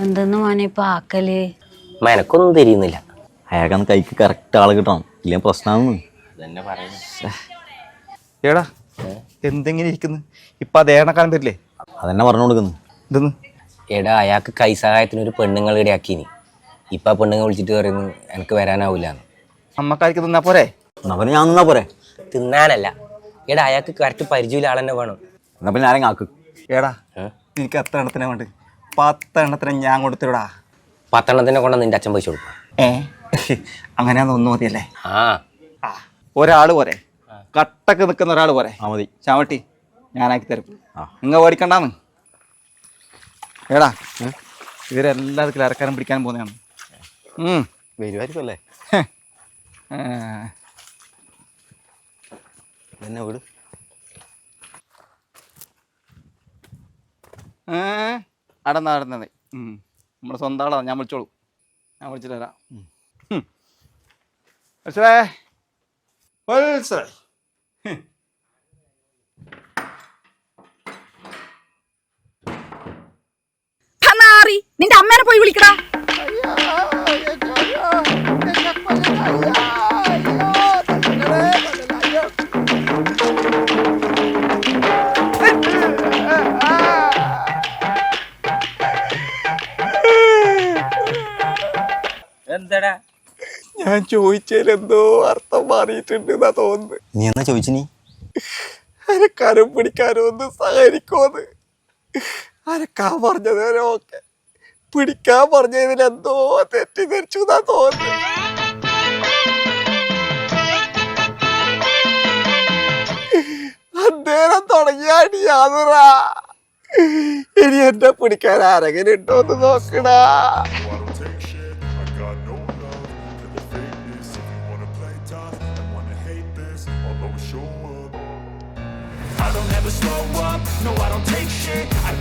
എന്തെന്ന് മോനെ ഇപ്പൊ ആക്കല്? എനക്കൊന്നും തിരിയുന്നില്ല. അയാൾക്കന്ന് കൈക്ക് കറക്റ്റ് ആള് കിട്ടണം, ഇല്ലെങ്കിൽ പ്രശ്നമാണെന്ന്. ഏടാ എന്തെങ്ങനെ ഇരിക്കുന്നു ഇപ്പൊ അത് ഏണക്കാലം തരില്ലേ? അതെന്നെ പറഞ്ഞു കൊടുക്കുന്നു. ഇതെന്ന് എടാ അയാൾക്ക് കൈ സഹായത്തിന് ഒരു പെണ്ണുങ്ങൾ ഇടയാക്കീനി. ഇപ്പൊ ആ പെണ്ണുങ്ങൾ വിളിച്ചിട്ട് പറയുന്നു എനിക്ക് വരാനാവൂലെന്ന്. അമ്മക്കാർക്ക് തിന്നാ പോരെ? എന്നാ പിന്നെ ഞാൻ നിന്നാ പോരെ? തിന്നാനല്ല, എടാ അയാൾക്ക് കറക്റ്റ് പരിചയമില്ല ആളെന്നെ വേണം. എന്നാ പിന്നെ ആരെങ്കിലും ആക്ക്. ഏടാ എനിക്ക് എത്ര എണ്ണത്തിനെ വേണ്ട? 10 എണ്ണത്തിനെ ഞാൻ കൊടുത്തിടാ. 10 എണ്ണത്തിനെ കൊണ്ട് നിന്റെ അച്ഛൻ പൈസ കൊടുക്കും. അങ്ങനെയാന്ന് ഒന്നു മതിയല്ലേ? ആ ഒരാള് പോരെ, കട്ടക്ക് നിൽക്കുന്ന ഒരാൾ പോരെ? ആ മതി. ചാവട്ടി ഞാനാക്കി തരും. ആ. നിങ്ങൾ പേടിക്കണ്ടാന്ന്. ഏടാ ഇവരെല്ലാവർക്കും ഇറക്കാനും പിടിക്കാനും പോകുന്നതാണ്. വരുമായിരിക്കും അല്ലേ? എന്നെ വീട് അടന്നാ അടന്നത് നമ്മുടെ സ്വന്തം ആളാണ്. ഞാൻ വിളിച്ചോളൂ, ഞാൻ വിളിച്ചിട്ട് തരാം. മനസ്സിലായേ? മനസ്സിലായി. നിന്റെ അമ്മേനെ പോയി വിളിക്കടാ. എന്താടാ ഞാൻ ചോദിച്ചതിലെന്തോ അർത്ഥം മാറിയിട്ടുണ്ട് എന്നാ തോന്നുന്നു. നീ എന്നാ ചോദിച്ചു? നീ അരക്കാരും പിടിക്കാനും ഒന്ന് സഹകരിക്കുമെന്ന് അരക്കാൻ പറഞ്ഞത് ഓക്കെ, പിടിക്കാൻ പറഞ്ഞതിൽ എന്തോ തെറ്റിദ്ധരിച്ചു എന്നാ തോന്നുന്നു. അന്നേരം തുടങ്ങിയ അടിയാതുറാ. ഇനി എന്നെ പിടിക്കാൻ ആരെങ്കിലും ഉണ്ടോന്ന് നോക്കടാ. I don't ever slow up, no I don't take shit. I got